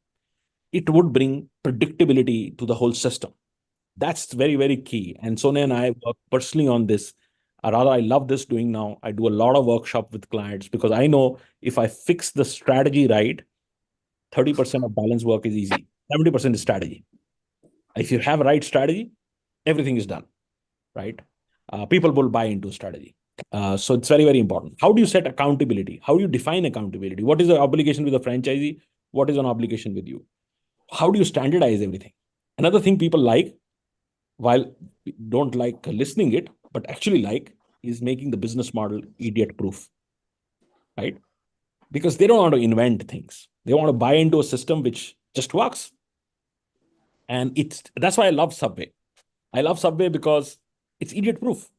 It would bring predictability to the whole system. That's very, very key. And Sonia and I work personally on this. Rather, I love this doing now. I do a lot of workshop with clients because I know if I fix the strategy right, 30% of balance work is easy. 70% is strategy. If you have a right strategy, everything is done, right? People will buy into strategy. So it's very, very important. How do you set accountability? How do you define accountability? What is the obligation with the franchisee? What is an obligation with you? How do you standardize everything? Another thing people like, while don't like listening it, but actually like, is making the business model idiot proof, right? Because they don't want to invent things. They want to buy into a system which just works. And that's why I love Subway. I love Subway because it's idiot proof.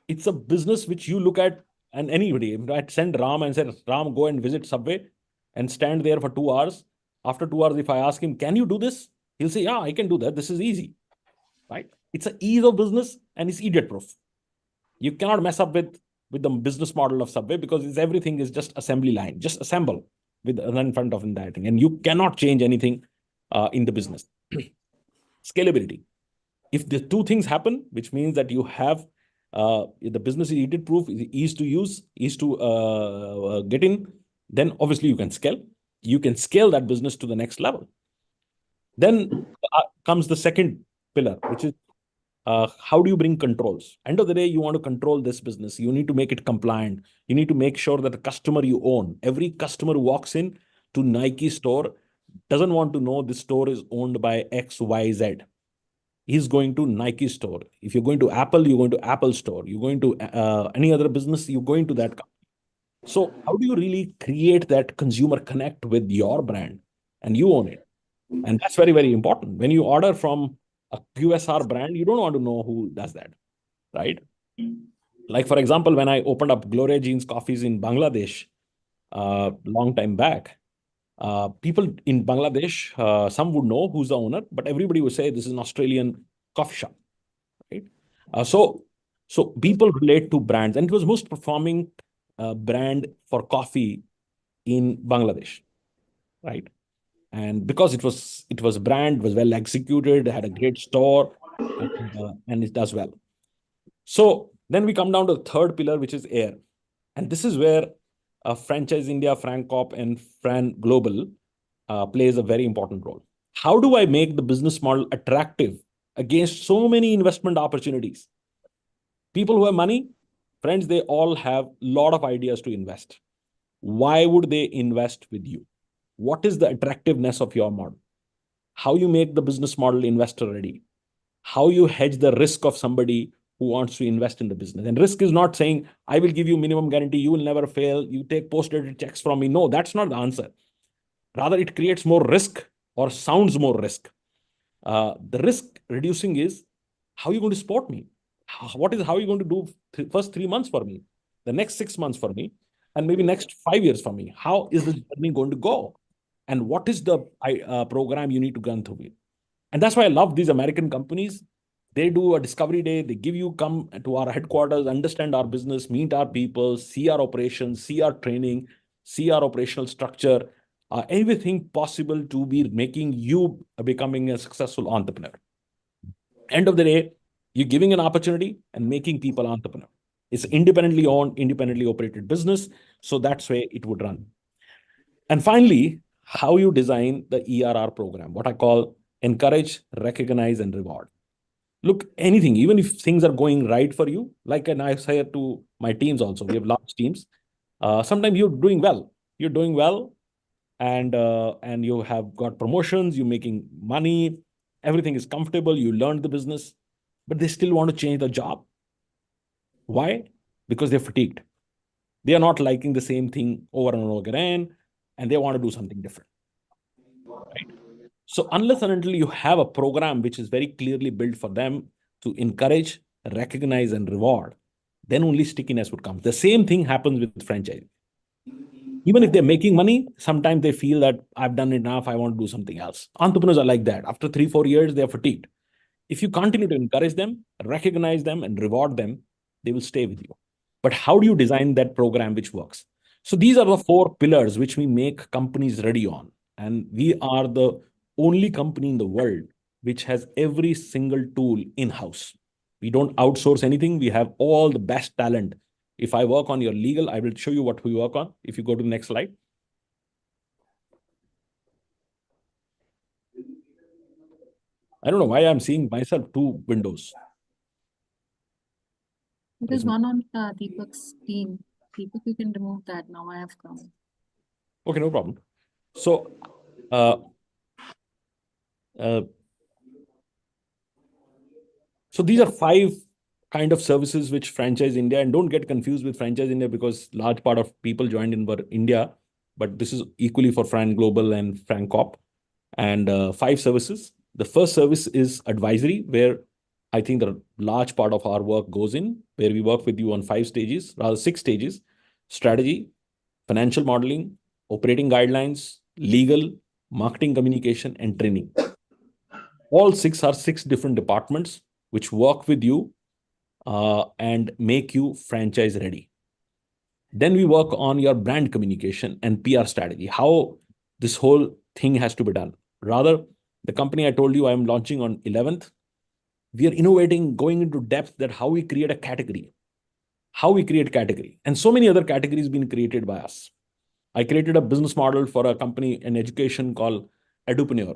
It's a business which you look at, and anybody, I'd send Ram and say, Ram, go and visit Subway and stand there for 2 hours. After 2 hours, if I ask him, can you do this? He'll say, yeah, I can do that. This is easy, right? It's an ease of business and it's idiot proof. You cannot mess up with the business model of Subway because everything is just assembly line, just assemble with in front of that thing. And you cannot change anything in the business. Scalability. If the two things happen, which means that you have the business is idiot proof, is easy to use, easy to get in, then obviously you can scale. You can scale that business to the next level. Then comes the second pillar, which is how do you bring controls? End of the day, you want to control this business. You need to make it compliant. You need to make sure that the customer you own, every customer who walks in to Nike store doesn't want to know this store is owned by X, Y, Z. He's going to Nike store. If you're going to Apple, you're going to Apple store. You're going to any other business, you're going to that company. So how do you really create that consumer connect with your brand and you own it? And that's very, very important. When you order from a QSR brand, you don't want to know who does that, right? Like, for example, when I opened up Gloria Jeans Coffees in Bangladesh long time back, people in Bangladesh, some would know who's the owner, but everybody would say this is an Australian coffee shop, right? So people relate to brands, and it was most performing brand for coffee in Bangladesh, right? And because it was brand, was well executed, had a great store, and it does well. So then we come down to the third pillar, which is air. And this is where Franchise India, FranCorp, and Fran Global plays a very important role. How do I make the business model attractive against so many investment opportunities? People who have money, friends, they all have a lot of ideas to invest. Why would they invest with you? What is the attractiveness of your model? How you make the business model investor ready? How you hedge the risk of somebody who wants to invest in the business? And risk is not saying, I will give you minimum guarantee, you will never fail, you take post-dated checks from me. No, that's not the answer. Rather, it creates more risk or sounds more risk. The risk reducing is, how are you going to support me? How are you going to do first 3 months for me, the next 6 months for me, and maybe next 5 years for me? How is this journey going to go? And what is the program you need to run through it? And that's why I love these American companies. They do a discovery day. They give you, come to our headquarters, understand our business, meet our people, see our operations, see our training, see our operational structure, everything possible to be making you becoming a successful entrepreneur. End of the day, you're giving an opportunity and making people entrepreneur. It's independently owned, independently operated business. So that's where it would run. And finally, how you design the ERR program, what I call encourage, recognize, and reward. Look, anything, even if things are going right for you, like, and I say to my teams also, we have large teams. Sometimes you're doing well, and you have got promotions, you're making money, everything is comfortable, you learned the business, but they still want to change the job. Why? Because they're fatigued. They are not liking the same thing over and over again, and they want to do something different. Right? So unless and until you have a program which is very clearly built for them to encourage, recognize, and reward, then only stickiness would come. The same thing happens with franchise. Even if they're making money, sometimes they feel that I've done enough, I want to do something else. Entrepreneurs are like that. After 3-4 years, they're fatigued. If you continue to encourage them, recognize them, and reward them, they will stay with you. But how do you design that program which works? So these are the 4 pillars which we make companies ready on. And we are the only company in the world which has every single tool in-house. We don't outsource anything. We have all the best talent. If I work on your legal, I will show you what we work on. If you go to the next slide. I don't know why I'm seeing myself 2 windows. There's one on Deepak's screen. Deepak, you can remove that now. I have come. Okay, no problem. So, uh, so these are 5 kind of services which Franchise India, and don't get confused with Franchise India because large part of people joined in were India, but this is equally for Fran Global and Fran Corp. And 5 services. The first service is advisory, where I think the large part of our work goes in, where we work with you on 5 stages, rather 6 stages: strategy, financial modeling, operating guidelines, legal, marketing communication, and training. All 6 are 6 different departments which work with you and make you franchise ready. Then we work on your brand communication and PR strategy, how this whole thing has to be done. Rather, the company I told you I'm launching on 11th, we are innovating, going into depth that how we create a category, and so many other categories being created by us. I created a business model for a company in education called Edupreneur.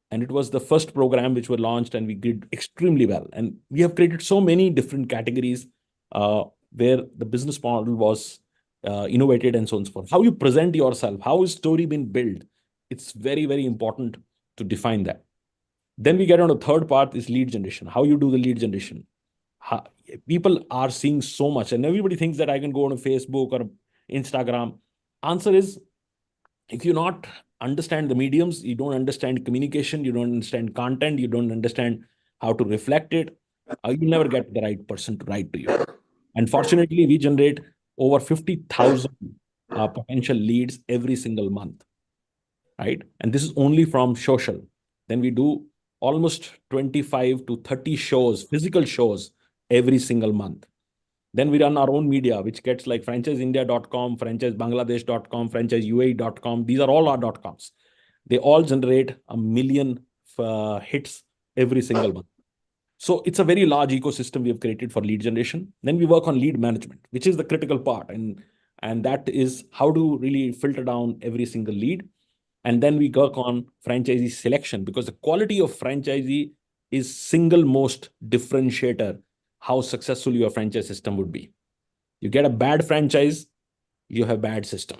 And it was the first program which were launched, and we did extremely well. And we have created so many different categories where the business model was innovated and so on and so forth. How you present yourself, how is story been built? It's very, very important to define that. Then we get on the third part is lead generation. How you do the lead generation. People are seeing so much, and everybody thinks that I can go on a Facebook or Instagram. Answer is, if you not understand the mediums, you don't understand communication, you don't understand content, you don't understand how to reflect it, you'll never get the right person to write to you. And fortunately, we generate over 50,000 potential leads every single month, right? And this is only from social. Then we do almost 25 to 30 shows, physical shows, every single month. Then we run our own media, which gets like franchiseindia.com, franchisebangladesh.com, franchiseuae.com. These are all our .coms. They all generate 1 million hits every single month. So it's a very large ecosystem we have created for lead generation. Then we work on lead management, which is the critical part. And that is how to really filter down every single lead. And then we work on franchisee selection, because the quality of franchisee is single most differentiator how successful your franchise system would be. You get a bad franchise, you have bad system.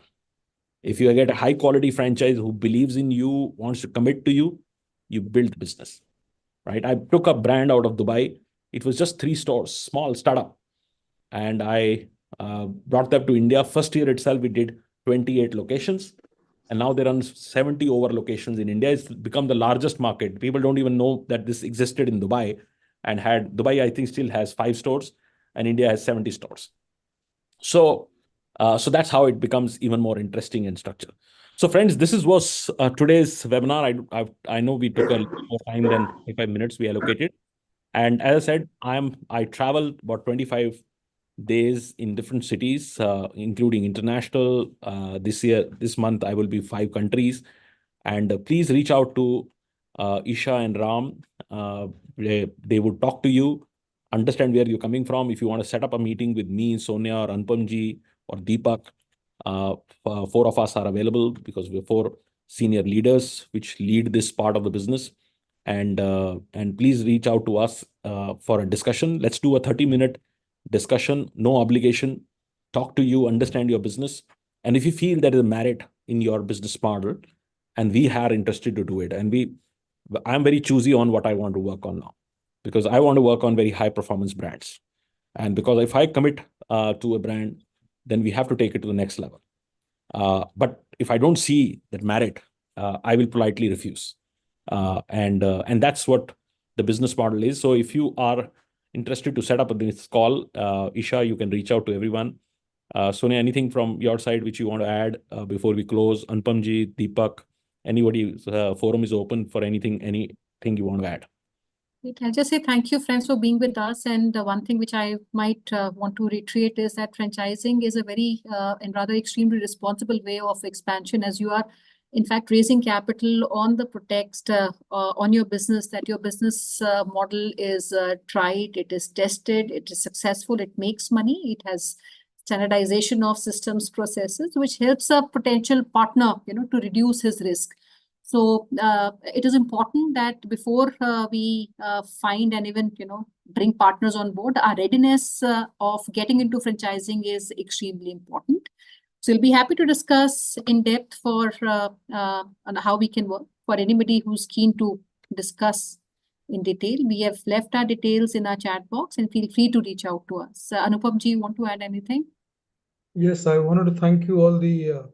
If you get a high quality franchise who believes in you, wants to commit to you, you build business, right? I took a brand out of Dubai. It was just 3 stores, small startup. And I brought them to India. First year itself, we did 28 locations. And now they run 70 over locations in India. It's become the largest market. People don't even know that this existed in Dubai. And Dubai, I think, still has 5 stores, and India has 70 stores. So that's how it becomes even more interesting and structured. So friends, this was today's webinar. I know we took a little more time than 25 minutes we allocated. And as I said, I travel about 25 days in different cities, including international. This month, I will be 5 countries. And please reach out to Isha and Ram. They would talk to you, understand where you're coming from. If you want to set up a meeting with me, Sonia, or Anupamji, or Deepak, 4 of us are available because we're 4 senior leaders which lead this part of the business. And please reach out to us for a discussion. Let's do a 30-minute discussion, no obligation, talk to you, understand your business. And if you feel there is a merit in your business model, and we are interested to do it, and I'm very choosy on what I want to work on now, because I want to work on very high performance brands. And because if I commit to a brand, then we have to take it to the next level. But if I don't see that merit, I will politely refuse. And that's what the business model is. So if you are interested to set up this call, Isha, you can reach out to everyone. Sonia, anything from your side which you want to add before we close? Anupamji, Deepak, anybody, forum is open for anything you want to add. I'll just say thank you, friends, for being with us. And one thing which I might want to reiterate is that franchising is a very and rather extremely responsible way of expansion, as you are, in fact, raising capital on the pretext on your business, that your business model is tried, it is tested, it is successful, it makes money, it has standardization of systems, processes, which helps a potential partner, to reduce his risk. So it is important that before we find and even, bring partners on board, our readiness of getting into franchising is extremely important. So we'll be happy to discuss in depth for on how we can work. For anybody who's keen to discuss in detail, we have left our details in our chat box, and feel free to reach out to us. Anupam ji, you want to add anything? Yes, I wanted to thank you all the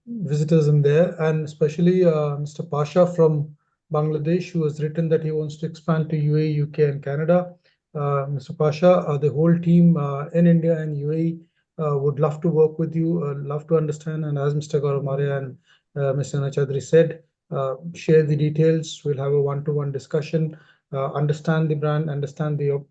visitors in there, and especially Mr. Pasha from Bangladesh, who has written that he wants to expand to UAE, UK, and Canada. Mr. Pasha, the whole team in India and UAE would love to work with you, love to understand. And as Mr. Gaurav Maria and Mr. Nachadri said, share the details. We'll have a one-to-one discussion, understand the brand, understand the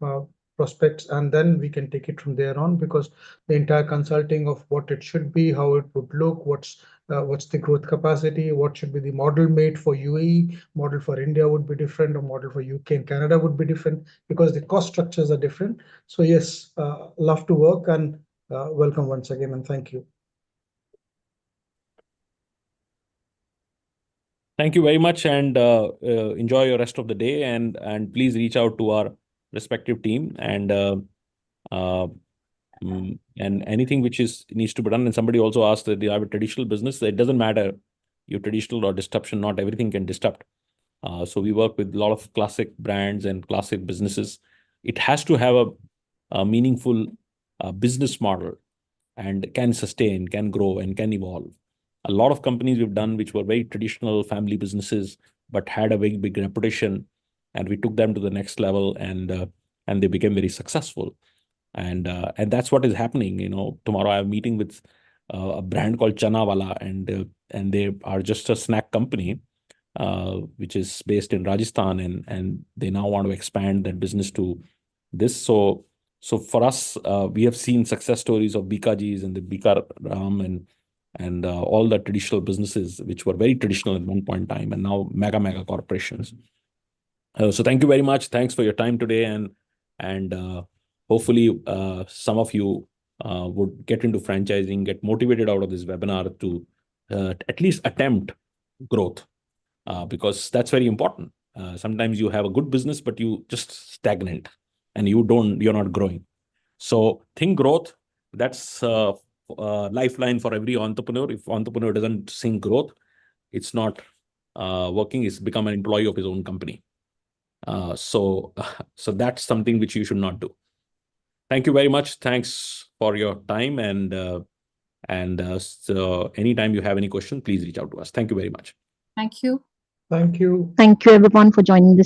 prospects, and then we can take it from there on, because the entire consulting of what it should be, how it would look, what's the growth capacity, what should be the model made for UAE, model for India would be different, or model for UK and Canada would be different, because the cost structures are different. So yes, love to work, and welcome once again, and thank you. Thank you very much, and enjoy your rest of the day, and please reach out to our respective team, and anything which needs to be done. And somebody also asked that you have a traditional business. It doesn't matter you're traditional or disruption, not everything can disrupt. So we work with a lot of classic brands and classic businesses. It has to have a meaningful business model, and can sustain, can grow, and can evolve. A lot of companies we've done which were very traditional family businesses, but had a very big reputation, and we took them to the next level, and they became very successful. And that's what is happening. Tomorrow I have a meeting with a brand called Chana Wala, and they are just a snack company, which is based in Rajasthan, and they now want to expand their business to this. So for us, we have seen success stories of Bikajis and the Bika Ram and all the traditional businesses which were very traditional at one point in time, and now mega corporations. So thank you very much. Thanks for your time today, and hopefully some of you would get into franchising, get motivated out of this webinar to at least attempt growth, because that's very important. Sometimes you have a good business, but you just stagnant, and you're not growing. So think growth. That's lifeline for every entrepreneur. If entrepreneur doesn't think growth, it's not working. It's become an employee of his own company. So that's something which you should not do. Thank you very much. Thanks for your time, and so anytime you have any questions, please reach out to us. Thank you very much. Thank you. Thank you. Thank you everyone for joining this